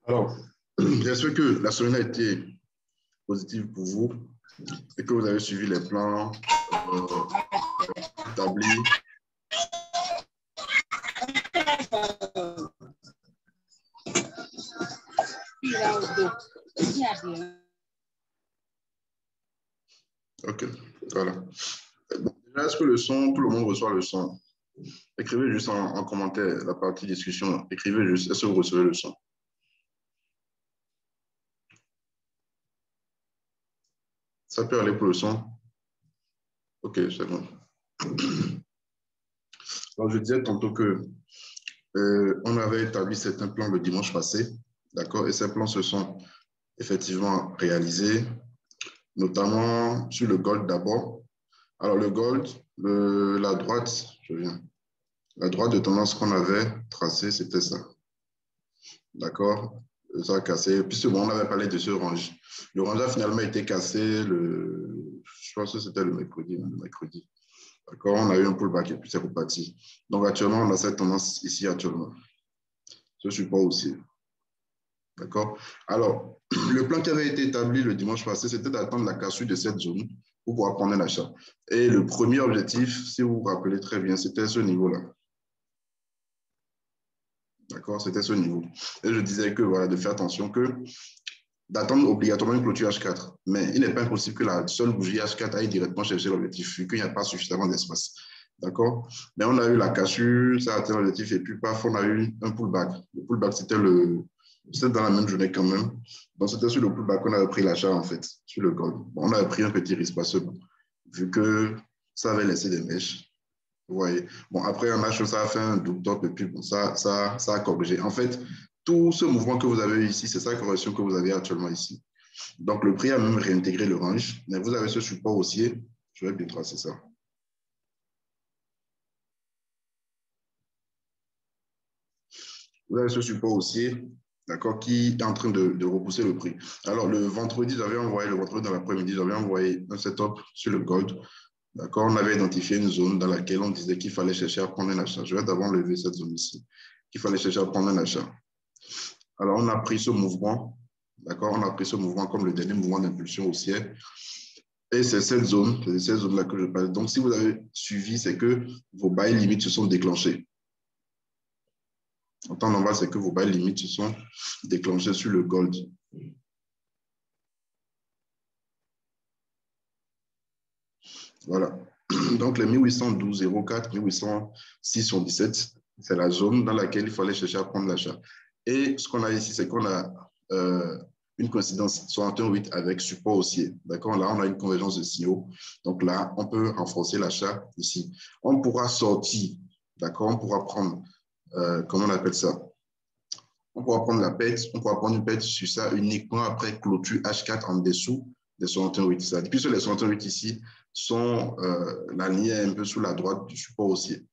Alors, j'espère que la semaine a été positive pour vous et que vous avez suivi les plans établis. Ok, voilà. Bon, déjà, est-ce que le son, tout le monde reçoit le son? Écrivez juste en commentaire la partie discussion. Écrivez juste, est-ce que vous recevez le son? Ça peut aller pour le son? Ok, c'est bon. Alors, je disais tantôt que on avait établi certains plans le dimanche passé, d'accord, et ces plans se sont effectivement réalisés, notamment sur le gold d'abord. Alors, le gold, la droite, la droite de tendance qu'on avait tracée, c'était ça, d'accord, ça a cassé. Puis, bon, on avait parlé de ce range. Le range a finalement été cassé je pense que c'était le mercredi. D'accord, on a eu un pullback et puis c'est reparti. Donc, actuellement, on a cette tendance ici actuellement. Ce support aussi. D'accord? Alors, le plan qui avait été établi le dimanche passé, c'était d'attendre la cassure de cette zone pour pouvoir prendre un achat. Et le premier objectif, si vous vous rappelez très bien, c'était ce niveau-là. D'accord? C'était ce niveau. Et je disais que, voilà, de faire attention que d'attendre obligatoirement une clôture H4. Mais il n'est pas impossible que la seule bougie H4 aille directement chercher l'objectif, vu qu'il n'y a pas suffisamment d'espace. D'accord? Mais on a eu la cassure, ça a atteint l'objectif, et puis paf, on a eu un pullback. Le pullback, c'était dans la même journée quand même. Donc, c'était sur le pullback qu'on avait pris l'achat, en fait, sur le gold. Bon, on avait pris un petit risque, parce que, vu que ça avait laissé des mèches. Vous voyez. Bon, après, un match, ça a fait un double top, et puis bon, ça a corrigé. En fait, tout ce mouvement que vous avez eu ici, c'est sa correction que vous avez actuellement ici. Donc, le prix a même réintégré le range, mais vous avez ce support haussier. Je vais bien tracer ça. Vous avez ce support haussier, d'accord, qui est en train de repousser le prix. Alors, le vendredi dans l'après-midi, j'avais envoyé un setup sur le gold. D'accord, on avait identifié une zone dans laquelle on disait qu'il fallait chercher à prendre un achat. Je vais d'abord lever cette zone ici, qu'il fallait chercher à prendre un achat. Alors, on a pris ce mouvement, d'accord, on a pris ce mouvement comme le dernier mouvement d'impulsion haussière. Et c'est cette zone-là que je parle. Donc, si vous avez suivi, c'est que vos bails limites se sont déclenchés. En temps normal, c'est que vos bails limites se sont déclenchés sur le gold. Voilà. Donc, les 1812,04, 1806,17, c'est la zone dans laquelle il fallait chercher à prendre l'achat. Et ce qu'on a ici, c'est qu'on a une coïncidence 61,8 avec support haussier. D'accord? Là, on a une convergence de signaux. Donc là, on peut renforcer l'achat ici. On pourra sortir, d'accord? On pourra prendre, comment on appelle ça? On pourra prendre la perte, on pourra prendre une perte sur ça uniquement après clôture H4 en dessous des 61,8. Puisque les 61,8 ici sont la ligne un peu sous la droite du support haussier.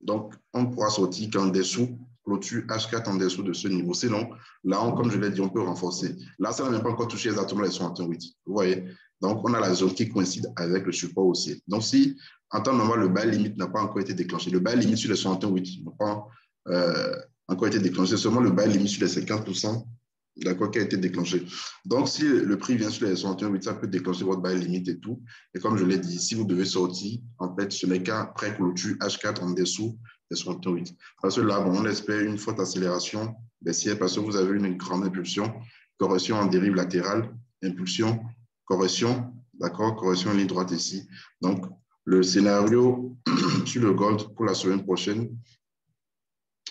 Donc, on ne pourra sortir qu'en dessous, clôture H4 en dessous de ce niveau. Sinon, là, comme je l'ai dit, on peut renforcer. Là, ça n'a même pas encore touché exactement les 61,8. Vous voyez? Donc, on a la zone qui coïncide avec le support haussier. Donc, si en temps normal, le bail limite n'a pas encore été déclenché, le bail limite sur les 61,8 n'a pas encore été déclenché, seulement le bail limite sur les 50%, d'accord, qui a été déclenché. Donc, si le prix vient sur les 61,8, ça peut déclencher votre bail limite et tout. Et comme je l'ai dit, si vous devez sortir, en fait, ce n'est qu'après clôture H4 en dessous des 61,8. Parce que là, bon, on espère une forte accélération baissière parce que vous avez une grande impulsion, correction en dérive latérale, impulsion, correction, d'accord, correction en ligne droite ici. Donc, le scénario sur le gold pour la semaine prochaine,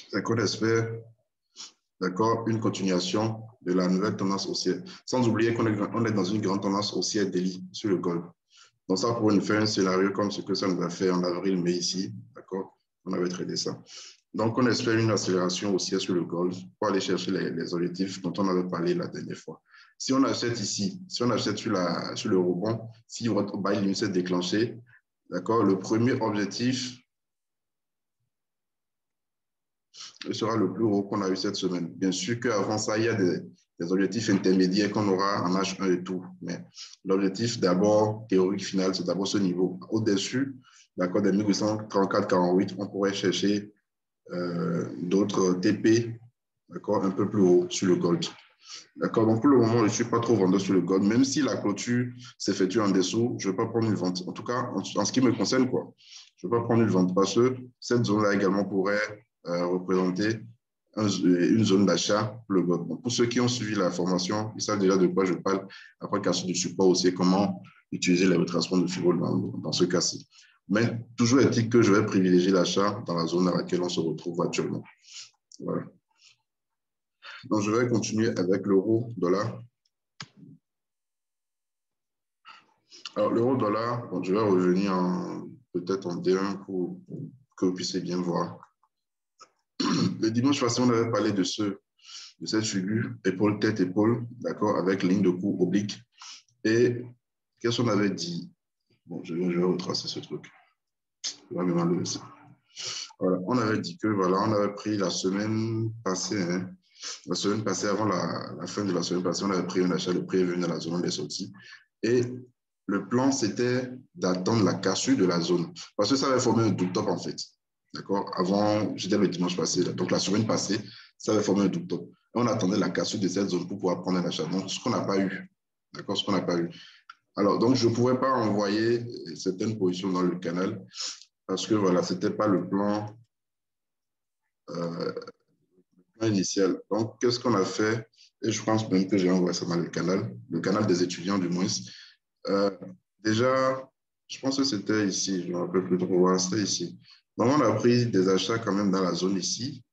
c'est qu'on espère, d'accord, une continuation de la nouvelle tendance haussière. Sans oublier qu'on est dans une grande tendance haussière daily sur le gold. Donc, ça pourrait nous faire un scénario comme ce que ça nous a fait en avril-mai ici, d'accord? On avait tradé ça. Donc, on espère une accélération haussière sur le gold pour aller chercher les objectifs dont on avait parlé la dernière fois. Si on achète ici, si on achète sur le rebond, si votre buy limit s'est déclenché, d'accord, le premier objectif sera le plus haut qu'on a eu cette semaine. Bien sûr qu'avant ça, il y a des objectifs intermédiaires qu'on aura en H1 et tout. Mais l'objectif d'abord, théorique final, c'est d'abord ce niveau. Au-dessus, d'accord, des 1834-48, on pourrait chercher d'autres TP, d'accord, un peu plus haut sur le gold. D'accord, donc pour le moment, je ne suis pas trop vendeur sur le gold, même si la clôture s'effectue en dessous, je ne vais pas prendre une vente. En tout cas, en ce qui me concerne, quoi. Je ne vais pas prendre une vente parce que cette zone-là également pourrait représenter une zone d'achat pour le gold. Donc, pour ceux qui ont suivi la formation, ils savent déjà de quoi je parle. Après, casse du support aussi, comment utiliser les retracements de Fibo dans ce cas-ci. Mais toujours est-il que je vais privilégier l'achat dans la zone dans laquelle on se retrouve actuellement. Voilà. Donc, je vais continuer avec l'euro-dollar. Alors, l'euro-dollar, bon, je vais revenir peut-être en D1 pour que vous puissiez bien voir. Le dimanche passé, on avait parlé de cette figure, épaule, tête, épaule, d'accord, avec ligne de cou oblique. Et qu'est-ce qu'on avait dit? Bon, je vais retracer ce truc. Je vais vraiment le laisser. Voilà, on avait dit que, voilà, on avait pris la semaine passée, hein, la semaine passée, avant la fin de la semaine passée, on avait pris un achat de prix venu dans la zone des sorties. Et le plan, c'était d'attendre la cassure de la zone. Parce que ça avait formé un double top, en fait. D'accord? Avant, j'étais le dimanche passé, donc la semaine passée, ça avait formé un double top. Et on attendait la cassure de cette zone pour pouvoir prendre un achat. Donc, ce qu'on n'a pas eu. D'accord? Ce qu'on n'a pas eu. Alors, donc, je ne pouvais pas envoyer certaines positions dans le canal parce que, voilà, ce n'était pas le plan initial. Donc, qu'est-ce qu'on a fait? Et je pense même que j'ai envoyé ça dans le canal des étudiants du moins. Euh, déjà, je pense que c'était ici, je ne me rappelle plus trop, voilà, c'était ici. Donc, on a pris des achats quand même dans la zone ici.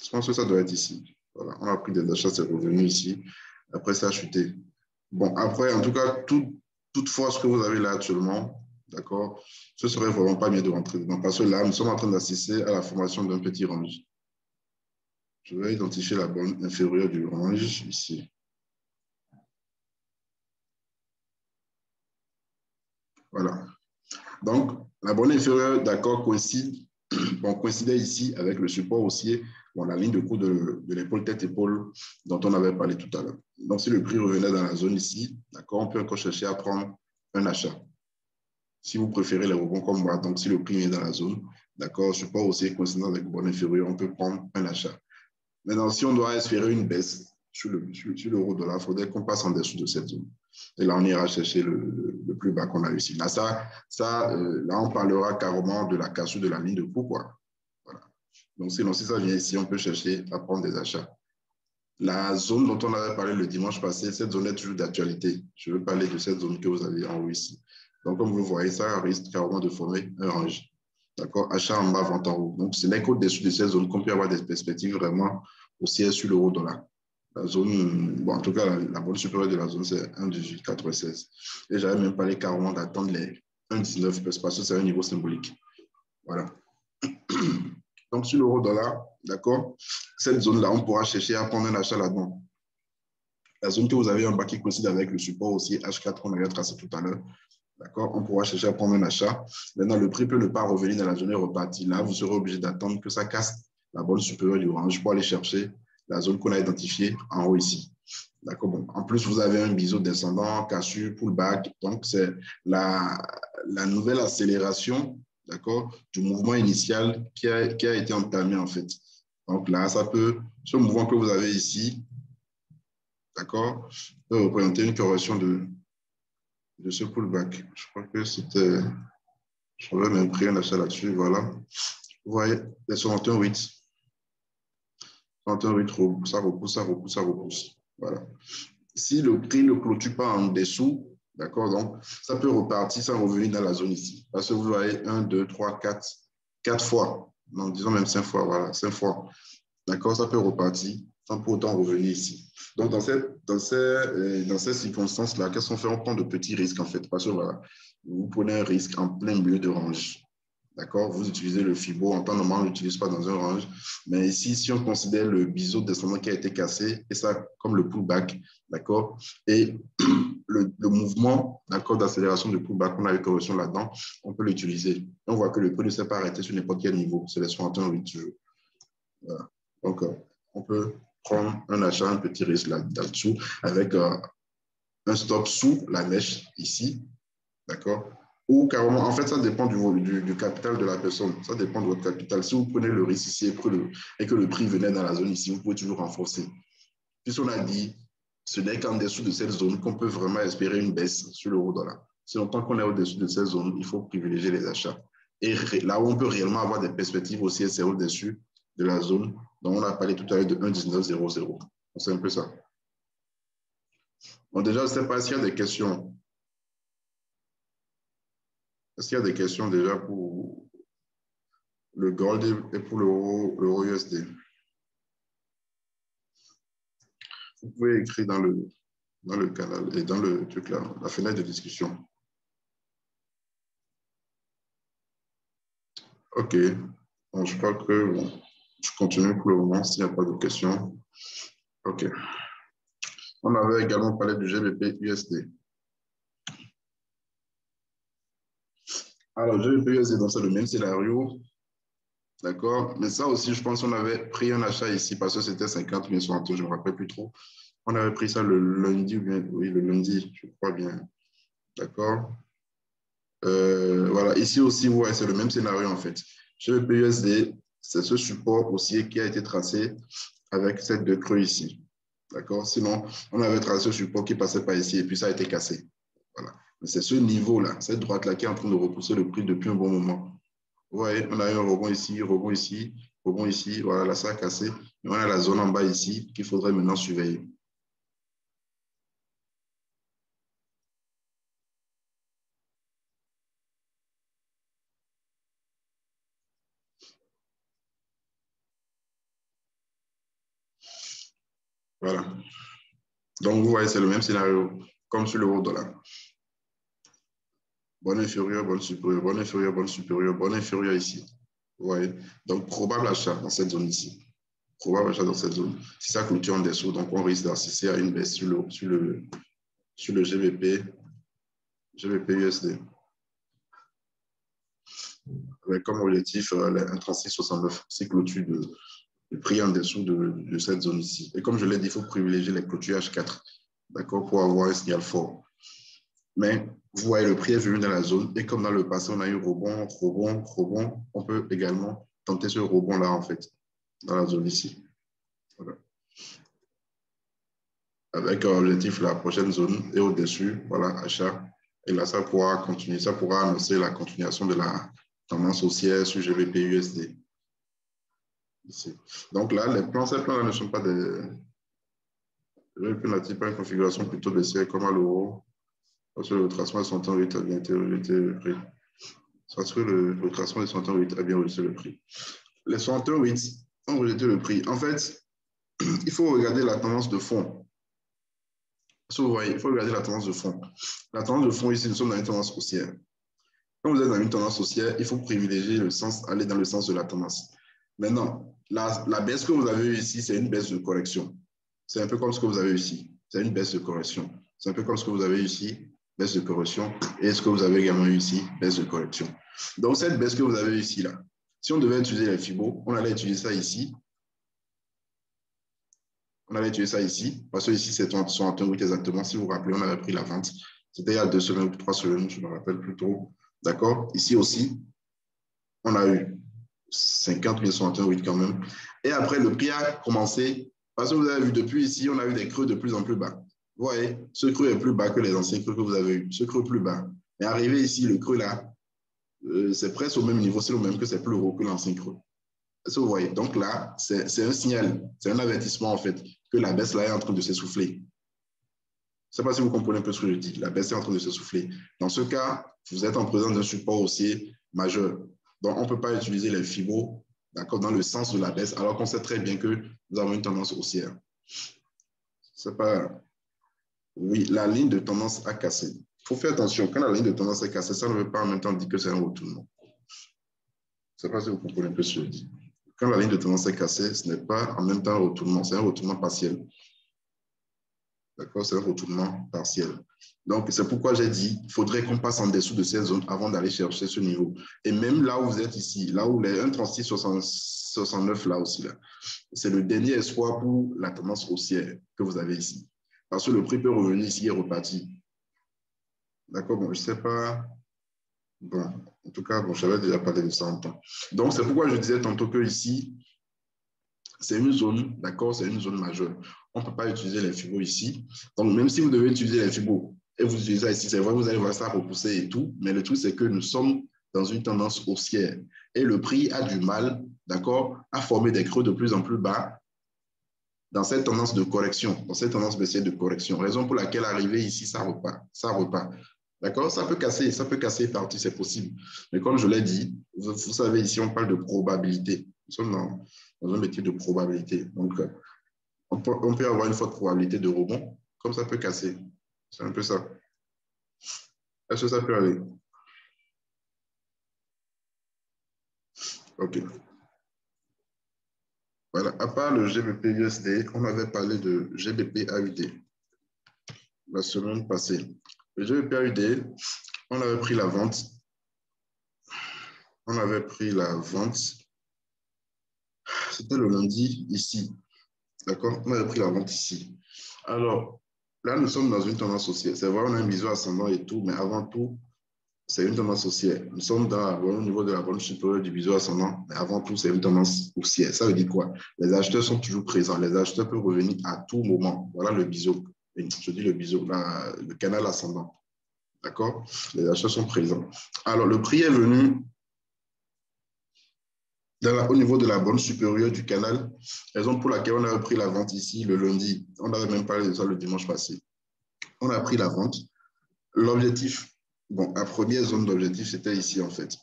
Je pense que ça doit être ici. Voilà, on a pris des achats, c'est revenu ici. Après, ça a chuté. Bon, après, en tout cas, toutefois, ce que vous avez là actuellement, d'accord, ce serait vraiment pas mieux de rentrer dedans. Parce que là, nous sommes en train d'assister à la formation d'un petit range. Je vais identifier la bande inférieure du range ici. Voilà. Donc, la bande inférieure, d'accord, coïncidait ici avec le support haussier, bon, la ligne de coup de l'épaule tête-épaule dont on avait parlé tout à l'heure. Donc, si le prix revenait dans la zone ici, d'accord, on peut encore chercher à prendre un achat. Si vous préférez les rebonds comme moi, donc si le prix est dans la zone, d'accord, support haussier coïncidant avec le bande inférieure, on peut prendre un achat. Maintenant, si on doit espérer une baisse sur l'euro-dollar, il faudrait qu'on passe en dessous de cette zone. Et là, on ira chercher le plus bas qu'on a ici. Là, là, on parlera carrément de la cassure de la ligne de coût, quoi. Voilà. Donc, sinon, si ça vient ici, on peut chercher à prendre des achats. La zone dont on avait parlé le dimanche passé, cette zone est toujours d'actualité. Je veux parler de cette zone que vous avez en haut ici. Donc, comme vous voyez, ça risque carrément de former un range. D'accord? Achat en bas, vente en haut. Donc, ce n'est qu'au-dessus de cette zone qu'on peut avoir des perspectives vraiment haussières sur l'euro-dollar. La zone, bon, en tout cas, la bonne supérieure de la zone, c'est 1,1896. Et j'avais même parlé carrément d'attendre les 1,19 parce que c'est un niveau symbolique. Voilà. Donc, sur l'euro-dollar, d'accord, cette zone-là, on pourra chercher à prendre un achat là-dedans. La zone que vous avez en bas qui coïncide avec le support aussi H4 qu'on avait tracé tout à l'heure, d'accord, on pourra chercher à prendre un achat. Maintenant, le prix peut ne pas revenir dans la zone repartie. Là, vous serez obligé d'attendre que ça casse la bande supérieure du range pour aller chercher la zone qu'on a identifiée en haut ici. D'accord, bon. En plus, vous avez un biseau descendant, cassure, pullback. Donc, c'est la nouvelle accélération, d'accord, du mouvement initial qui a été entamé, en fait. Donc là, ce mouvement que vous avez ici, d'accord, peut représenter une correction de ce pullback. Je crois que c'était, je vais même pris un achat là-dessus, voilà. Vous voyez, les 61,8. 61,8, ça repousse, ça repousse, ça repousse. Voilà. Si le prix ne clôture pas en dessous, d'accord, donc ça peut repartir, ça revenir dans la zone ici. Parce que vous voyez 1, 2, 3, 4 fois, non, disons même 5 fois, voilà, 5 fois. D'accord, ça peut repartir sans pour autant revenir ici. Donc, dans ces circonstances-là, qu'est-ce qu'on fait? On prend de petits risques, en fait, parce que voilà, vous prenez un risque en plein milieu de range. D'accord? Vous utilisez le FIBO. En temps normal, on ne l'utilise pas dans un range. Mais ici, si on considère le biseau descendant qui a été cassé, et ça, comme le pullback, d'accord? Et le mouvement, d'accord, d'accélération de pullback, on a eu correction là-dedans, on peut l'utiliser. On voit que le prix ne s'est pas arrêté sur n'importe quel niveau. C'est les 61,8 toujours. Voilà. Donc, on peut prendre un achat, un petit risque là-dessous, avec un stop sous la mèche ici, d'accord? Ou carrément, en fait, ça dépend du capital de la personne. Ça dépend de votre capital. Si vous prenez le risque ici et que le prix venait dans la zone ici, vous pouvez toujours renforcer. Puisqu'on a dit, ce n'est qu'en dessous de cette zone qu'on peut vraiment espérer une baisse sur l'euro-dollar. Si longtemps qu'on est au-dessus de cette zone, il faut privilégier les achats. Et là où on peut réellement avoir des perspectives aussi, c'est au-dessus de la zone dont on a parlé tout à l'heure de 1,1900. C'est un peu ça. Bon, déjà, je ne sais pas s'il y a des questions. Est-ce qu'il y a des questions déjà pour le gold et pour l'euro USD? Vous pouvez écrire dans le canal et dans le truc là, la fenêtre de discussion. OK. Bon, je crois que bon, je continue pour le moment s'il n'y a pas de questions. OK. On avait également parlé du GBP USD. Alors, GBP USD, donc c'est le même scénario. D'accord. Mais ça aussi, je pense qu'on avait pris un achat ici parce que c'était 50 000 je ne me rappelle plus trop. On avait pris ça le lundi, oui, le lundi, je crois bien. D'accord. Voilà, ici aussi, ouais, c'est le même scénario en fait. Chez le PUSD, c'est ce support aussi qui a été tracé avec cette deux creux ici. D'accord. Sinon, on avait tracé ce support qui passait par ici et puis ça a été cassé. Voilà. Mais c'est ce niveau-là, cette droite-là qui est en train de repousser le prix depuis un bon moment. Vous voyez, on a eu un rebond ici, rebond ici, rebond ici. Voilà, là, ça a cassé. Mais on a la zone en bas ici qu'il faudrait maintenant surveiller. Voilà. Donc, vous voyez, c'est le même scénario comme sur l'euro-dollar. Bonne inférieure, bonne supérieure, bonne inférieure, bonne supérieure, bonne inférieure ici. Vous voyez? Donc, probable achat dans cette zone ici. Probable achat dans cette zone. Si ça clôture en dessous, donc on risque d'assister à une baisse sur le GBP USD. Avec comme objectif un 36,69, c'est clôture de prix en dessous de cette zone ici. Et comme je l'ai dit, il faut privilégier les clôtures H4, d'accord, pour avoir un signal fort. Mais vous voyez, le prix est venu dans la zone et comme dans le passé, on a eu rebond, rebond, rebond, on peut également tenter ce rebond-là, en fait, dans la zone ici. Voilà. Avec l'objectif, la prochaine zone et au-dessus, voilà, achat. Et là, ça pourra continuer, ça pourra annoncer la continuation de la tendance haussière sur GBP USD. Ici. Donc là, ces plans-là ne sont pas des. GBP n'a-t-il pas une configuration plutôt baissière comme à l'euro? Parce que le tracement de son temps a bien été pris. Parce que le tracement de 68 a bien rejeté le prix. Les 68 ont rejeté le prix. En fait, il faut regarder la tendance de fond. Vous voyez, il faut regarder la tendance de fond. La tendance de fond, ici, nous sommes dans une tendance haussière. Quand vous êtes dans une tendance haussière, il faut privilégier le sens, aller dans le sens de la tendance. Maintenant, la baisse que vous avez eue ici, c'est une baisse de correction. C'est un peu comme ce que vous avez ici. C'est une baisse de correction. C'est un peu comme ce que vous avez ici, baisse de correction. Et ce que vous avez également eu ici, baisse de correction. Donc, cette baisse que vous avez ici, là, si on devait utiliser les Fibo, on allait utiliser ça ici. On allait utiliser ça ici, parce que ici, c'est 68 exactement. Si vous vous rappelez, on avait pris la vente. C'était il y a 2 semaines ou 3 semaines, je me rappelle plus trop. D'accord? Ici aussi, on a eu 50 068 quand même. Et après, le prix a commencé, parce que vous avez vu depuis ici, on a eu des creux de plus en plus bas. Vous voyez, ce creux est plus bas que les anciens creux que vous avez eu. Ce creux plus bas. Et arrivé ici, le creux là, c'est presque au même niveau, c'est le même que c'est plus haut que l'ancien creux. Est-ce que vous voyez? Donc là, c'est un signal, c'est un avertissement en fait, que la baisse là est en train de s'essouffler. Je ne sais pas si vous comprenez un peu ce que je dis. La baisse est en train de s'essouffler. Dans ce cas, vous êtes en présence d'un support haussier majeur. Donc, on ne peut pas utiliser les fibos dans le sens de la baisse, alors qu'on sait très bien que nous avons une tendance haussière. C'est pas... Oui, la ligne de tendance a cassé. Il faut faire attention. Quand la ligne de tendance est cassée, ça ne veut pas en même temps dire que c'est un retournement. Je ne sais pas si vous comprenez un peu ce que je dis. Quand la ligne de tendance est cassée, ce n'est pas en même temps un retournement, c'est un retournement partiel. D'accord? C'est un retournement partiel. Donc, c'est pourquoi j'ai dit qu'il faudrait qu'on passe en dessous de ces zones avant d'aller chercher ce niveau. Et même là où vous êtes ici, là où les 1,3669 là aussi, là, c'est le dernier espoir pour la tendance haussière que vous avez ici. Parce que le prix peut revenir ici et repartir. D'accord? Bon, je ne sais pas. Bon, en tout cas, bon, j'avais déjà parlé de ça en temps. Donc, c'est pourquoi je disais tantôt que ici, c'est une zone, d'accord, c'est une zone majeure. On ne peut pas utiliser les fibos ici. Donc, même si vous devez utiliser les fibos et vous utilisez ça ici, c'est vrai, vous allez voir ça repousser et tout, mais le truc, c'est que nous sommes dans une tendance haussière et le prix a du mal, d'accord, à former des creux de plus en plus bas dans cette tendance de correction, dans cette tendance baissière de correction. Raison pour laquelle arriver ici, ça repart, ça repart. D'accord? Ça peut casser partie, c'est possible. Mais comme je l'ai dit, vous savez, ici, on parle de probabilité. Nous sommes dans un métier de probabilité. Donc, on peut avoir une forte probabilité de rebond, comme ça peut casser. C'est un peu ça. Est-ce que ça peut aller? OK. Voilà. À part le GBP USD, on avait parlé de GBP AUD la semaine passée. Le GBP AUD, on avait pris la vente. On avait pris la vente. C'était le lundi ici. D'accord? On avait pris la vente ici. Alors, là, nous sommes dans une tendance haussière. C'est vrai, on a un biseau ascendant et tout, mais avant tout, c'est une tendance haussière. Nous sommes au niveau de la bande supérieure du biseau ascendant, mais avant tout, c'est une tendance haussière. Ça veut dire quoi? Les acheteurs sont toujours présents. Les acheteurs peuvent revenir à tout moment. Voilà le biseau. Je dis le biseau, le canal ascendant. D'accord? Les acheteurs sont présents. Alors, le prix est venu au niveau de la bande supérieure du canal, raison pour laquelle on a pris la vente ici le lundi. On n'avait même parlé de ça le dimanche passé. On a pris la vente. L'objectif, bon, la première zone d'objectif, c'était ici en fait.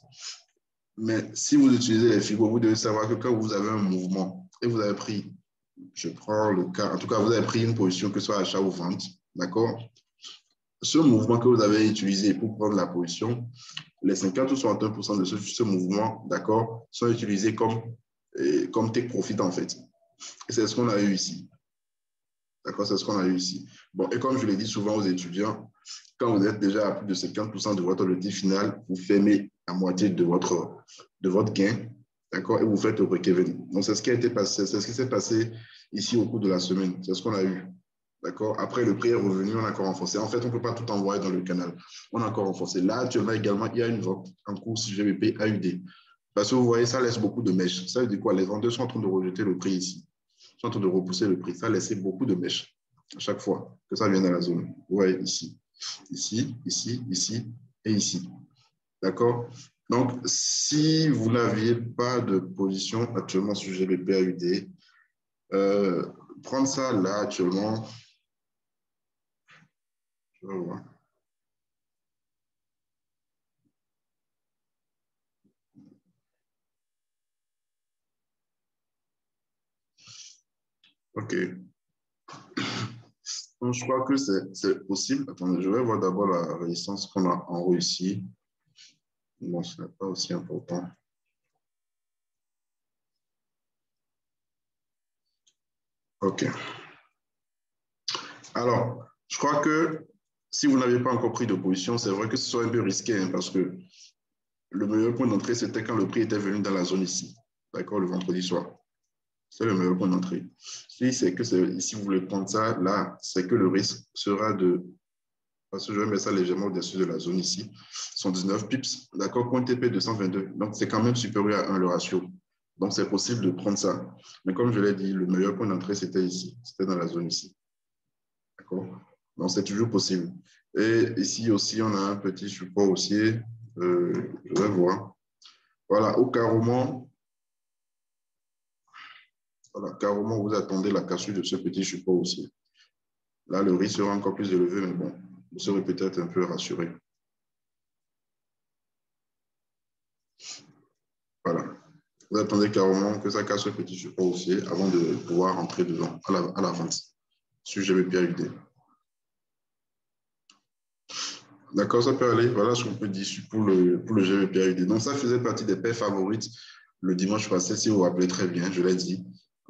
Mais si vous utilisez les fibres, vous devez savoir que quand vous avez un mouvement et vous avez pris, je prends le cas, en tout cas, vous avez pris une position que ce soit achat ou vente, d'accord? Ce mouvement que vous avez utilisé pour prendre la position, les 50 ou 61% de ce mouvement, d'accord, sont utilisés comme take profit en fait. Et c'est ce qu'on a eu ici. D'accord, c'est ce qu'on a eu ici. Bon, et comme je l'ai dit souvent aux étudiants, quand vous êtes déjà à plus de 50% de votre objectif final, vous fermez la moitié de votre gain, d'accord, et vous faites le break-even. Donc, c'est ce qui a été passé, c'est ce qui s'est passé ici au cours de la semaine. C'est ce qu'on a eu. D'accord. Après, le prix est revenu, on a encore renforcé. En fait, on ne peut pas tout envoyer dans le canal. On a encore renforcé. Là, actuellement, également, il y a une vente en cours si GBP AUD. Parce que vous voyez, ça laisse beaucoup de mèches. Ça veut dire quoi? Les vendeurs sont en train de rejeter le prix ici. Ils sont en train de repousser le prix. Ça laisse beaucoup de mèches à chaque fois que ça vient dans la zone. Vous voyez ici, ici, ici, ici et ici. D'accord? Donc, si vous n'aviez pas de position actuellement sur GBP AUD, prendre ça là actuellement, je vais voir. OK. Donc, je crois que c'est possible. Attendez, je vais voir d'abord la résistance qu'on a en haut ici. Bon, ce n'est pas aussi important. OK. Alors, je crois que si vous n'avez pas encore pris de position, c'est vrai que ce soit un peu risqué hein, parce que le meilleur point d'entrée, c'était quand le prix était venu dans la zone ici. D'accord, le vendredi soir. C'est le meilleur point d'entrée. Si c'est que si vous voulez prendre ça, là, c'est que le risque sera de. Parce que je vais mettre ça légèrement au-dessus de la zone ici. 119 pips. D'accord, point TP 222. Donc, c'est quand même supérieur à 1 le ratio. Donc, c'est possible de prendre ça. Mais comme je l'ai dit, le meilleur point d'entrée, c'était ici. C'était dans la zone ici. D'accord? Donc, c'est toujours possible. Et ici aussi, on a un petit support haussier. Je vais voir. Voilà, au carrément, voilà, carrément, vous attendez la cassure de ce petit support haussier. Là, le risque sera encore plus élevé, mais bon, vous serez peut-être un peu rassuré. Voilà. Vous attendez carrément que ça casse ce petit support haussier avant de pouvoir rentrer dedans à la vente sur GBP AUD. D'accord, ça peut aller. Voilà ce qu'on peut dire pour le GBP AUD. Donc, ça faisait partie des paires favorites le dimanche passé, si vous vous rappelez très bien, je l'ai dit.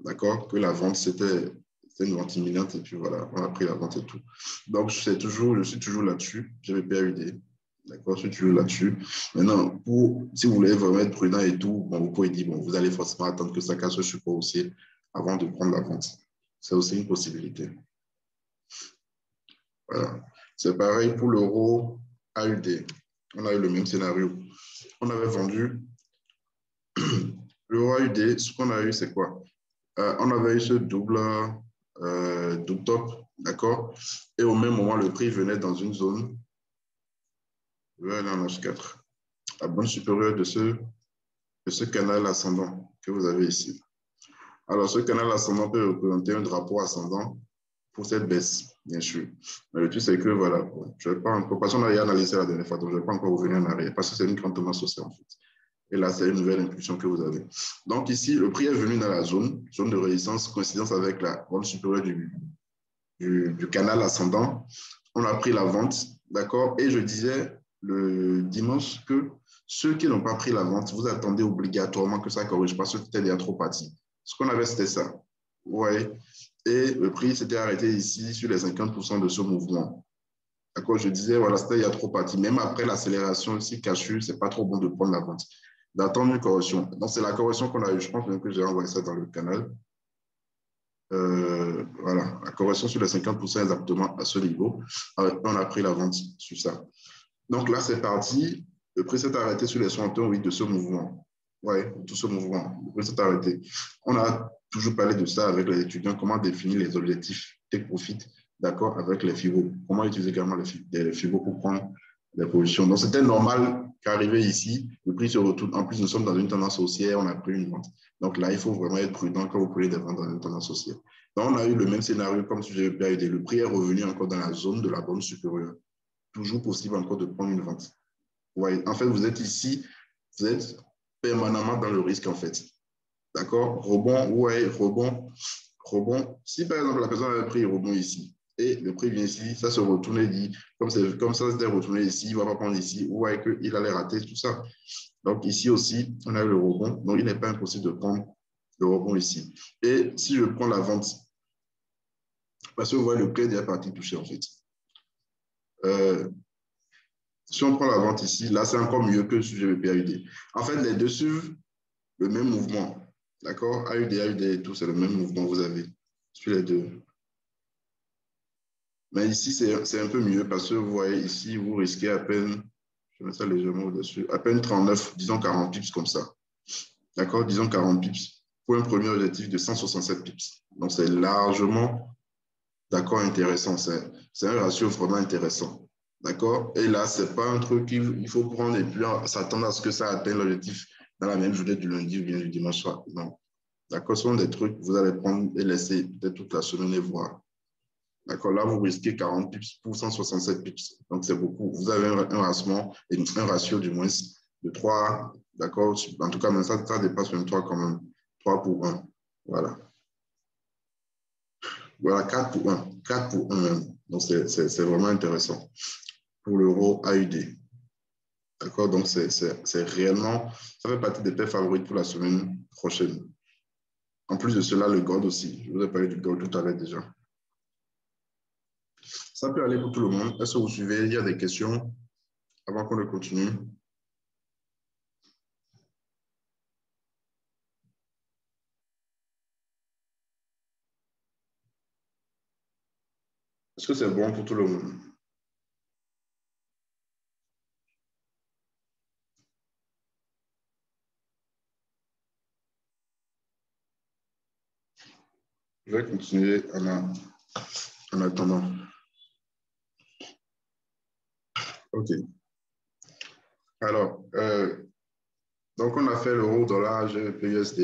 D'accord, que la vente, c'était une vente imminente et puis voilà, on a pris la vente et tout. Donc, je suis toujours là-dessus, GBP AUD. D'accord, je suis toujours là-dessus. Maintenant, si vous voulez vraiment être prudent et tout, bon, vous pouvez dire, bon, vous allez forcément attendre que ça casse le support aussi avant de prendre la vente. C'est aussi une possibilité. Voilà. C'est pareil pour l'euro AUD. On a eu le même scénario. On avait vendu le ROID. Ce qu'on a eu, c'est quoi? On avait eu ce double top, d'accord? Et au même moment, le prix venait dans une zone, je vais aller en H4, à bande supérieure de ce canal ascendant que vous avez ici. Alors, ce canal ascendant peut représenter un drapeau ascendant pour cette baisse, bien sûr. Mais le truc, c'est que, voilà, bon, je ne vais pas encore, parce qu'on a analysé la dernière fois, donc je ne vais pas encore revenir en arrière, parce que c'est une grande tendance sociale, en fait. Et là, c'est une nouvelle impulsion que vous avez. Donc ici, le prix est venu dans la zone de résistance, coïncidence avec la bande supérieure du canal ascendant. On a pris la vente, d'accord? Et je disais le dimanche que ceux qui n'ont pas pris la vente, vous attendez obligatoirement que ça corrige parce que c'était déjà trop parti. Ce qu'on avait, c'était ça. Ouais. Et le prix s'était arrêté ici sur les 50% de ce mouvement. D'accord? Je disais, voilà, c'était il y a trop parti. Même après l'accélération ici, cachue, ce n'est pas trop bon de prendre la vente. D'attendre une correction. Donc, c'est la correction qu'on a eue. Je pense même que j'ai envoyé ça dans le canal. Voilà, la correction sur les 50% exactement à ce niveau. On a pris la vente sur ça. Donc là, c'est parti. Le prix s'est arrêté sur les 61,8 de ce mouvement. Oui, tout ce mouvement. Le prix s'est arrêté. On a toujours parlé de ça avec les étudiants, comment définir les objectifs take profit, d'accord, avec les FIBO. Comment utiliser également les FIBO pour prendre les positions. Donc, c'était normal qu'arrivé ici, le prix se retourne. En plus, nous sommes dans une tendance haussière, on a pris une vente. Donc là, il faut vraiment être prudent quand vous prenez des ventes dans une tendance haussière. Donc, on a eu le même scénario comme si j'avais PAUD. Le prix est revenu encore dans la zone de la bande supérieure. Toujours possible encore de prendre une vente. Ouais, en fait, vous êtes ici, vous êtes permanemment dans le risque, en fait. D'accord? Rebond, ouais, rebond, rebond. Si par exemple la personne a pris rebond ici et le prix vient ici, ça se retourne et dit, comme ça s'était retourné ici, il ne va pas prendre ici, ou ouais, qu'il allait rater tout ça. Donc ici aussi, on a le rebond. Donc il n'est pas impossible de prendre le rebond ici. Et si je prends la vente, parce que vous voyez, le clé est parti toucher en fait. Si on prend la vente ici, là c'est encore mieux que sur GBP-AUD. En fait, les deux suivent le même mouvement. D'accord? AUD, AUD et tout, c'est le même mouvement que vous avez sur les deux. Mais ici, c'est un peu mieux parce que vous voyez ici, vous risquez à peine, je mets ça légèrement au-dessus, à peine 39, disons 40 pips comme ça. D'accord? Disons 40 pips pour un premier objectif de 167 pips. Donc, c'est largement, d'accord, intéressant. C'est un ratio vraiment intéressant. D'accord? Et là, ce n'est pas un truc qu'il faut prendre et puis s'attendre à ce que ça atteigne l'objectif dans la même journée du lundi ou bien du dimanche soir. Non. D'accord? Ce sont des trucs que vous allez prendre et laisser peut-être toute la semaine et voir. D'accord, là, vous risquez 40 pips pour 167 pips. Donc, c'est beaucoup. Vous avez un ratio du moins de 3. D'accord, en tout cas, mais ça dépasse même 3 quand même. 3 pour 1. Voilà. Voilà, 4 pour 1. 4 pour 1 même. Donc, c'est vraiment intéressant pour l'euro AUD. D'accord, donc c'est réellement, ça fait partie des paires favorites pour la semaine prochaine. En plus de cela, le gold aussi. Je vous ai parlé du gold tout à l'heure déjà. Ça peut aller pour tout le monde. Est-ce que vous suivez? Il y a des questions avant qu'on ne continue? Est-ce que c'est bon pour tout le monde? Je vais continuer en attendant. OK. Alors, donc on a fait l'euro, dollar, GBP, USD,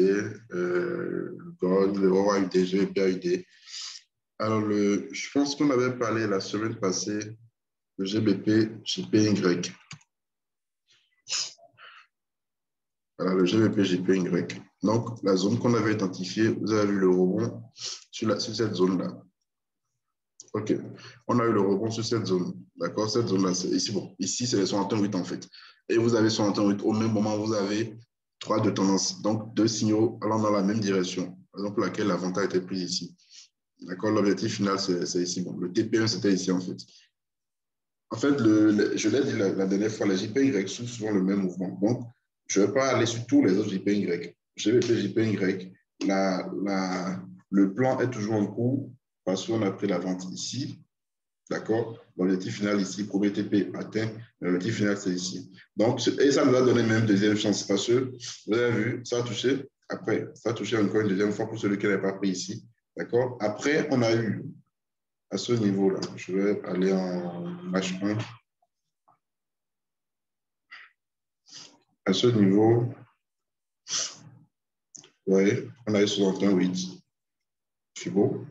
le gold, l'euro AUD, GBP, AUD. Alors, je pense qu'on avait parlé la semaine passée de GBP, JPY. Voilà, le GBP, JPY. Donc, la zone qu'on avait identifiée, vous avez vu le rebond sur cette zone-là. OK. On a eu le rebond sur cette zone. D'accord? Cette zone-là, c'est ici. Bon, ici, c'est les 61,8 en fait. Et vous avez 61,8. Au même moment, vous avez 3 de tendance. Donc, 2 signaux allant dans la même direction. Par exemple, laquelle l'avantage était pris ici. D'accord? L'objectif final, c'est ici. Bon, le TP1, c'était ici en fait. En fait, je l'ai dit la dernière fois, les JPY suivent souvent le même mouvement. Donc, je ne vais pas aller sur tous les autres JPY. GBP, JPY, le plan est toujours en cours parce qu'on a pris la vente ici. D'accord? L'objectif final ici, premier TP atteint, l'objectif final, c'est ici. Donc, et ça nous a donné même deuxième chance parce que, vous avez vu, ça a touché. Après, ça a touché encore une deuxième fois pour celui qui n'a pas pris ici. D'accord? Après, on a eu, à ce niveau-là, je vais aller en H1. À ce niveau, vous voyez, on a eu 61,8 Fibo.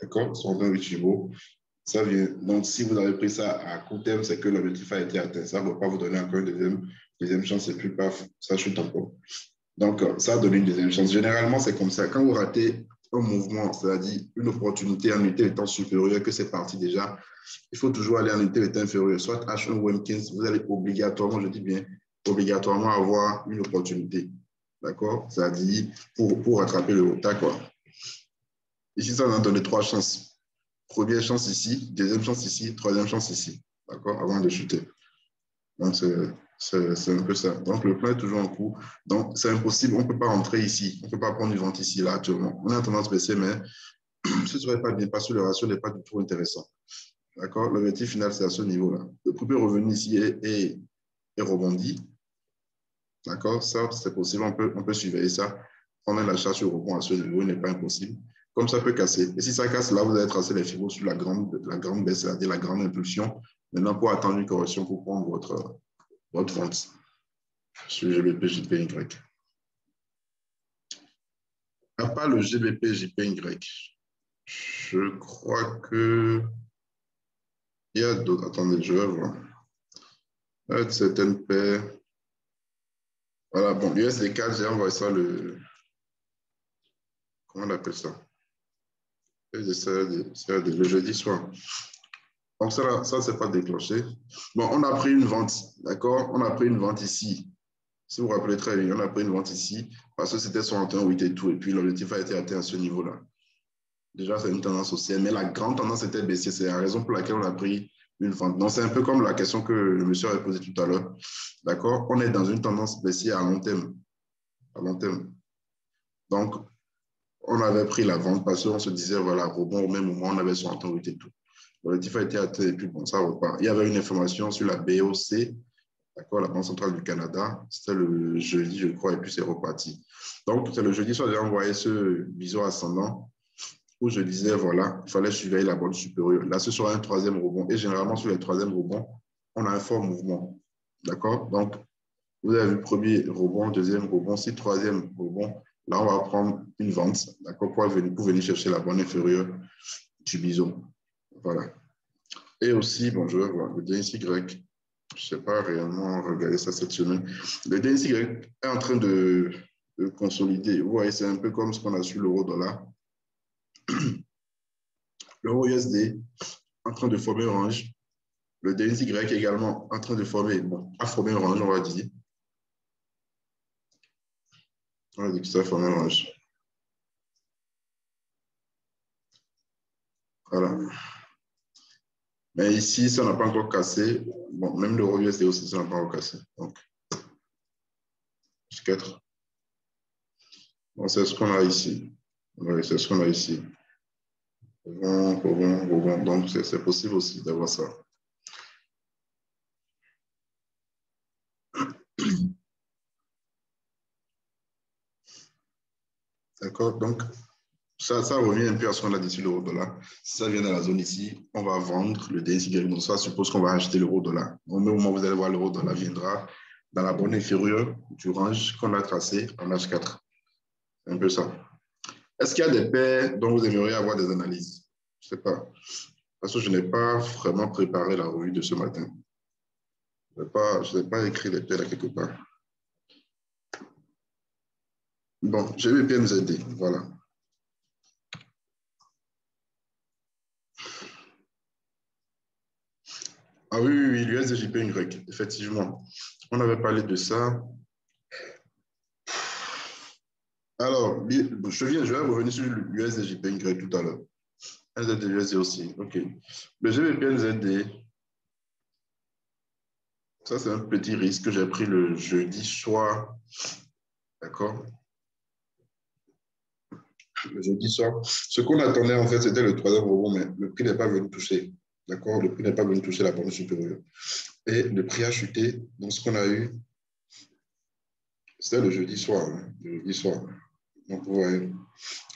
D'accord? 61,8 Fibo. Ça vient. Donc, si vous avez pris ça à court terme, c'est que l'objectif a été atteint. Ça ne va pas vous donner encore une deuxième chance et puis paf, ça chute encore. Donc, ça a donné une deuxième chance. Généralement, c'est comme ça. Quand vous ratez un mouvement, c'est-à-dire une opportunité en unité étant supérieure, que c'est parti déjà, il faut toujours aller en unité étant inférieure, soit H1 ou M15. Vous allez obligatoirement, je dis bien, obligatoirement avoir une opportunité. D'accord? C'est-à-dire pour rattraper le retard, quoi. Ici, ça nous a donné 3 chances. Première chance ici, deuxième chance ici, troisième chance ici. D'accord? Avant de chuter. Donc, c'est un peu ça. Donc, le plan est toujours en cours. Donc, c'est impossible. On ne peut pas rentrer ici. On ne peut pas prendre une vente ici, là, actuellement. On est en tendance baissière, mais ce ne serait pas bien parce que le ratio n'est pas du tout intéressant. D'accord? L'objectif final, c'est à ce niveau-là. Le premier revenu ici est rebondi. D'accord? Ça, c'est possible. On peut surveiller ça. Prendre l'achat sur rebond à ce niveau, il n'est pas impossible. Comme ça peut casser. Et si ça casse, là, vous allez tracer les fibres sur la grande baisse, c'est-à-dire la grande impulsion. Maintenant, pour attendre une correction pour prendre votre vente sur GBP, JPY. À part le GBP, JPY, je crois que il y a d'autres. Attendez, je vais voir. Il y a certaines paires. Voilà, bon, l'USD4, j'ai envoyé ça comment on appelle ça? Le jeudi soir. Donc, ça c'est pas déclenché. Bon, on a pris une vente, d'accord? On a pris une vente ici. Si vous vous rappelez très bien, on a pris une vente ici parce que c'était 61,8 et tout. Et puis, l'objectif a été atteint à ce niveau-là. Déjà, c'est une tendance haussière, mais la grande tendance était baissière. C'est la raison pour laquelle on a pris une vente. Donc, c'est un peu comme la question que le monsieur avait posée tout à l'heure. D'accord? On est dans une tendance baissière à long terme. À long terme. Donc, on avait pris la vente parce qu'on se disait, voilà, rebond au même moment, on avait 61,8 et tout. L'objectif a été atteint et puis bon, ça repart. Il y avait une information sur la BOC, d'accord, la Banque centrale du Canada. C'était le jeudi, je crois, et puis c'est reparti. Donc, c'est le jeudi soir, j'ai envoyé ce biseau ascendant où je disais, voilà, il fallait surveiller la bande supérieure. Là, ce sera un troisième rebond. Et généralement, sur les troisièmes rebonds, on a un fort mouvement. D'accord? Donc, vous avez vu premier rebond, deuxième rebond, si troisième rebond, là, on va prendre une vente, d'accord, pour venir chercher la bande inférieure du bison. Voilà. Et aussi, bon, je vais voir le DNCY. Je ne sais pas réellement regarder ça cette semaine. Le DNCY est en train de consolider. Vous voyez, c'est un peu comme ce qu'on a sur l'euro-dollar. L'euro USD en train de former un range. Le DNCY également en train de former, bon, a formé un range, on va dire. On va dire que ça a formé un range. Voilà. Mais ici, ça n'a pas encore cassé. Bon, même l'euro USD aussi, ça n'a pas encore cassé. Donc, 4. Bon, c'est ce qu'on a ici. Oui, c'est ce qu'on a ici. Rebond. Donc, c'est possible aussi d'avoir ça. D'accord? Donc, ça revient un peu à ce qu'on a dit sur l'euro-dollar. Si ça vient dans la zone ici, on va vendre le DNCY. Donc, ça suppose qu'on va acheter l'euro-dollar. Au même moment où vous allez voir l'euro-dollar viendra dans la bande inférieure du range qu'on a tracé en H4. C'est un peu ça. Est-ce qu'il y a des paires dont vous aimeriez avoir des analyses? Je ne sais pas. Parce que je n'ai pas vraiment préparé la revue de ce matin. Je n'ai pas écrit les paires là quelque part. Bon, je vais bien nous aider. Voilà. Ah oui, l'USDJPY, effectivement. On avait parlé de ça. Alors, je vais revenir sur l'USDJPY tout à l'heure. NZD aussi, OK. Le GBP-NZD, ça c'est un petit risque que j'ai pris le jeudi soir. D'accord? le jeudi soir. Ce qu'on attendait, en fait, c'était le troisième rebond, mais le prix n'est pas venu toucher. D'accord? Le prix n'est pas venu toucher la bande supérieure. Et le prix a chuté. Donc, ce qu'on a eu, c'était le jeudi soir. Hein, le jeudi soir. Donc, vous voyez,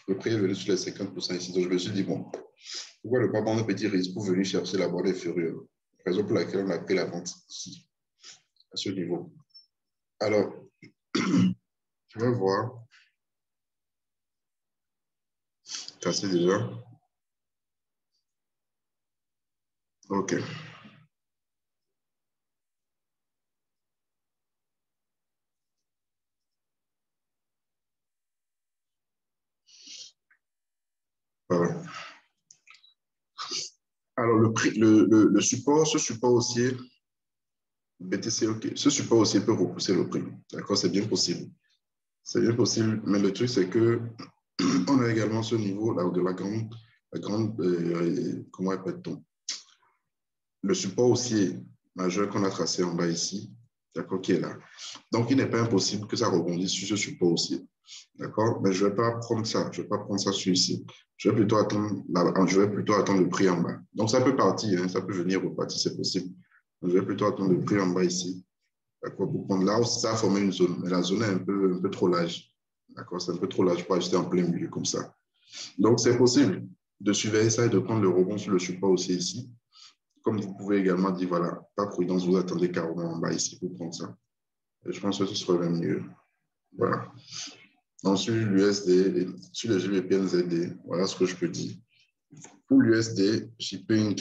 le prix est venu sur les 50% ici. Donc, je me suis dit, bon, pourquoi ne pas prendre un petit risque pour venir chercher la bande inférieure? Raison pour laquelle on a pris la vente ici, à ce niveau. Alors, je vais voir. Cassé déjà. OK. Voilà. Alors, le prix, le support, ce support haussier, BTC, OK. Ce support haussier peut repousser le prix. D'accord, c'est bien possible. C'est bien possible, mais le truc, c'est que on a également ce niveau là de la grande comment appelle-t-on? Le support haussier majeur qu'on a tracé en bas ici, d'accord, qui est là. Donc, il n'est pas impossible que ça rebondisse sur ce support haussier. D'accord? Mais je ne vais pas prendre ça. Je ne vais pas prendre ça sur ici. Je vais plutôt attendre le prix en bas. Donc, ça peut partir, hein, ça peut venir repartir, c'est possible. Donc, je vais plutôt attendre le prix en bas ici. D'accord? Pour prendre là, ça a formé une zone. Mais la zone est un peu trop large. D'accord? C'est un peu trop large pour acheter en plein milieu comme ça. Donc, c'est possible de surveiller ça et de prendre le rebond sur le support aussi ici. Comme vous pouvez également dire, voilà, pas prudence, vous attendez carrément en bas ici pour prendre ça. Et je pense que ce serait même mieux. Voilà. Donc, sur l'USD, sur le GBP/NZD, voilà ce que je peux dire. Pour l'USD, JPY.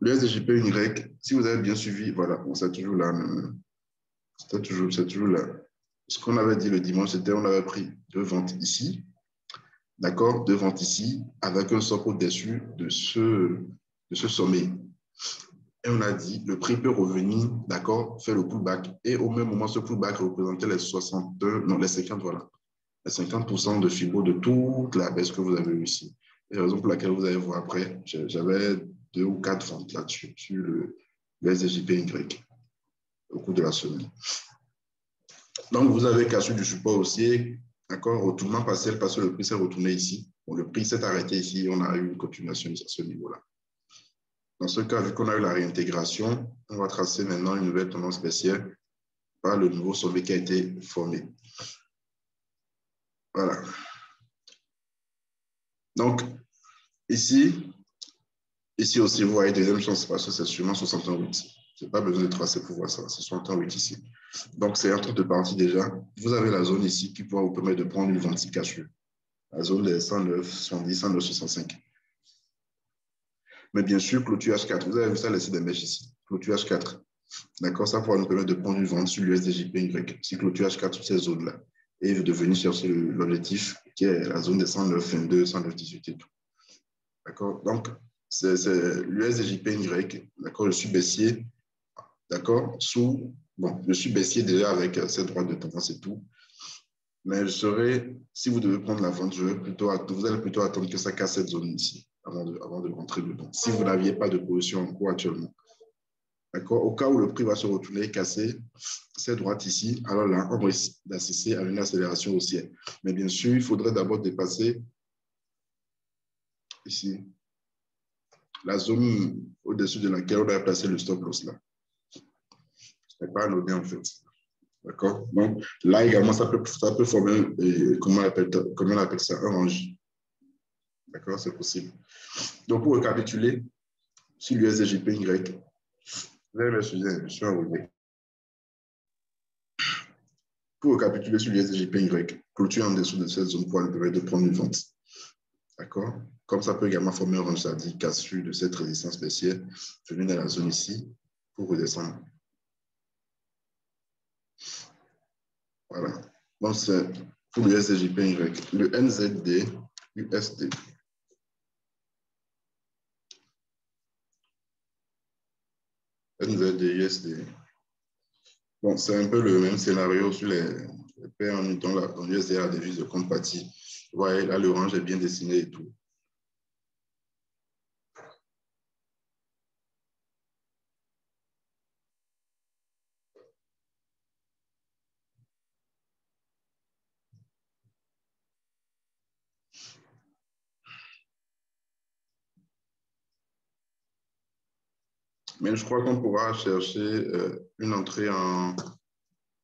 L'USD JPY, si vous avez bien suivi, voilà, bon, c'est toujours là. C'est toujours là. Ce qu'on avait dit le dimanche, c'était on avait pris deux ventes ici, d'accord, deux ventes ici, avec un socle au-dessus de ce sommet. Et on a dit, le prix peut revenir, d'accord, faire le pullback. Et au même moment, ce pullback représentait les 62, non, les 50, voilà. Les 50% de FIBO de toute la baisse que vous avez eue ici. Et la raison pour laquelle vous allez voir après, j'avais 2 ou 4 ventes là-dessus, sur le SDJPY, au cours de la semaine. Donc, vous avez cassé du support haussier, d'accord, retournement partiel parce que le prix s'est retourné ici. Bon, le prix s'est arrêté ici, on a eu une continuation à ce niveau-là. Dans ce cas, vu qu'on a eu la réintégration, on va tracer maintenant une nouvelle tendance baissière par le nouveau sommet qui a été formé. Voilà. Donc, ici aussi, vous voyez deuxième chance parce que c'est sûrement 61,8. Je n'ai pas besoin de tracer pour voir ça. C'est 61,8 ici. Donc, c'est en train de partir déjà. Vous avez la zone ici qui pourra vous permettre de prendre une vente cachée. La zone des 109, 110, 109, 65. Mais bien sûr, clôture H4. Vous avez vu ça laisser des mèches ici. Clôture H4. D'accord, ça pourra nous permettre de prendre une vente sur l'USDJPY. Si clôture H4 sur ces zones-là. Et de venir chercher l'objectif qui est la zone des 109, 22, 109, 18 et tout. D'accord, donc c'est l'USDJPY. D'accord, je suis baissier. D'accord, bon, je suis baissier déjà avec cette droite de tendance et tout. Mais je serai, si vous devez prendre la vente, vous allez plutôt attendre que ça casse cette zone ici avant de rentrer dedans. Si vous n'aviez pas de position en cours actuellement. D'accord? Au cas où le prix va se retourner et casser cette droite ici, alors là, on risque d'assister à une accélération haussière. Mais bien sûr, il faudrait d'abord dépasser ici la zone au-dessus de laquelle on a placé le stop loss là. Ce n'est pas anodin en fait. D'accord? Donc là également, ça peut former, comment on appelle ça, un range. D'accord? C'est possible. Donc pour récapituler, sur l'USDJPY, vous allez m'excuser, je suis enrhumé. Pour récapituler sur l'USDJPY, clôture en dessous de cette zone pour permettre de prendre une vente. D'accord? Comme ça peut également former un range, c'est-à-dire cassure de cette résistance baissière venue dans la zone ici pour redescendre. Voilà. Donc, c'est pour le SDJPY. Le NZD, USD. NZD, USD. Bon, c'est un peu le même scénario sur les paires en temps. Dans l'USD, la devise de compte partie. Vous voyez, là, le range est bien dessiné et tout. Mais je crois qu'on pourra chercher une entrée en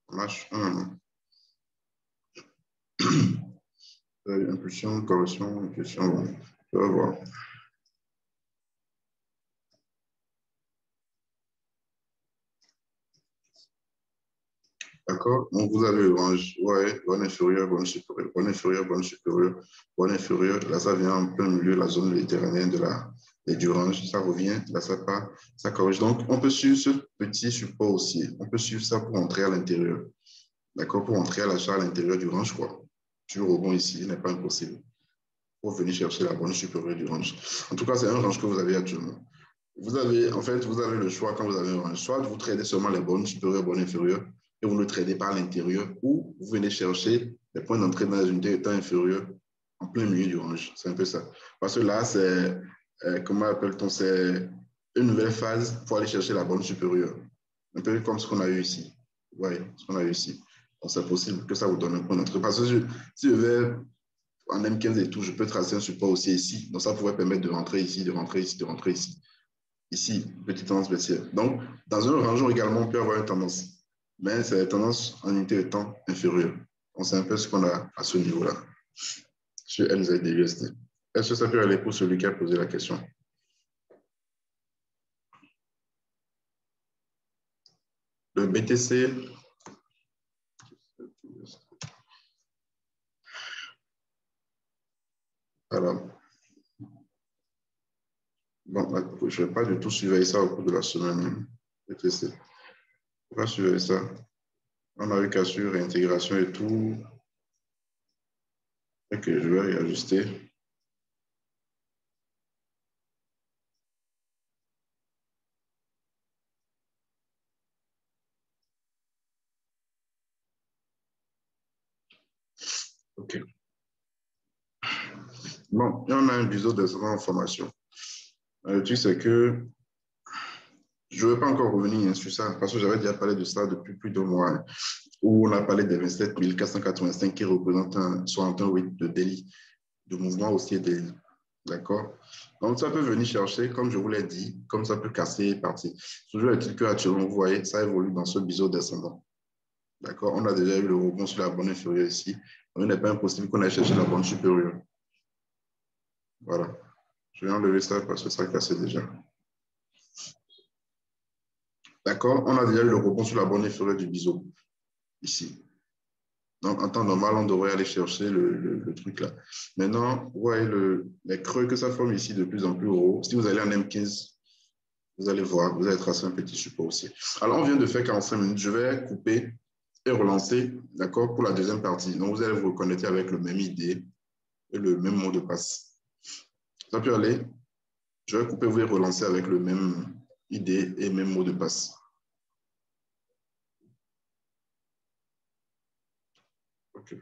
H1. Impulsion, correction, question. On va voir. D'accord? Donc, vous avez le range, ouais, bonne inférieure, bonne supérieure, bonne inférieure, bonne supérieure, bonne inférieure. Là, ça vient en plein milieu de la zone méditerranéenne du range. Ça revient, là, ça part, ça corrige. Donc, on peut suivre ce petit support aussi. On peut suivre ça pour entrer à l'intérieur. D'accord? Pour entrer à l'achat à l'intérieur du range, quoi. Du rebond ici, il n'est pas impossible. Pour venir chercher la bonne supérieure du range. En tout cas, c'est un range que vous avez actuellement. Vous avez, en fait, vous avez le choix quand vous avez un range. Soit vous tradez seulement les bonnes supérieures, bonnes inférieures, et vous ne tradez pas à l'intérieur, ou vous venez chercher les points d'entrée dans les unités de temps inférieures en plein milieu du range. C'est un peu ça. Parce que là, c'est, comment appelle-t-on, c'est une nouvelle phase pour aller chercher la bonne supérieure. Un peu comme ce qu'on a eu ici. Oui, ce qu'on a eu ici. Donc, c'est possible que ça vous donne un point d'entrée. Parce que si je vais en M15 et tout, je peux tracer un support aussi ici. Donc, ça pourrait permettre de rentrer ici, de rentrer ici, de rentrer ici. Ici, petite tendance baissière. Donc, dans un rangeon également, on peut avoir une tendance. Mais c'est la tendance en unité de temps inférieure. On sait un peu ce qu'on a à ce niveau-là sur NZD-USD. Est-ce que ça peut aller pour celui qui a posé la question? Le BTC, alors, bon, je ne vais pas du tout surveiller ça au cours de la semaine. BTC, on va surveiller ça. On a eu qu'à sur réintégration et tout. Ok, je vais réajuster. Ok. Bon, et on a un biseau de en formation. Le truc, c'est que je ne vais pas encore revenir sur ça parce que j'avais déjà parlé de ça depuis plus de mois, hein, où on a parlé des 27 485 qui représentent un 61,8 de délit, de mouvement haussier délit. D'accord? Donc, ça peut venir chercher, comme je vous l'ai dit, comme ça peut casser et partir. Toujours est-il qu'actuellement, vous voyez, ça évolue dans ce biseau descendant. D'accord? On a déjà eu le rebond sur la bande inférieure ici. Donc, il n'est pas impossible qu'on aille chercher la bande supérieure. Voilà. Je vais enlever ça parce que ça a cassé déjà. D'accord? On a déjà eu le rebond sur la bande inférieure du biseau, ici. Donc, en temps normal, on devrait aller chercher le truc là. Maintenant, vous voyez les creux que ça forme ici de plus en plus haut. Si vous allez en M15, vous allez voir, vous allez tracer un petit support aussi. Alors, on vient de faire 45 minutes. Je vais couper et relancer, d'accord, pour la deuxième partie. Donc, vous allez vous reconnecter avec le même ID et le même mot de passe. Ça peut aller. Je vais couper, vous allez relancer avec le même ID et même mot de passe. OK.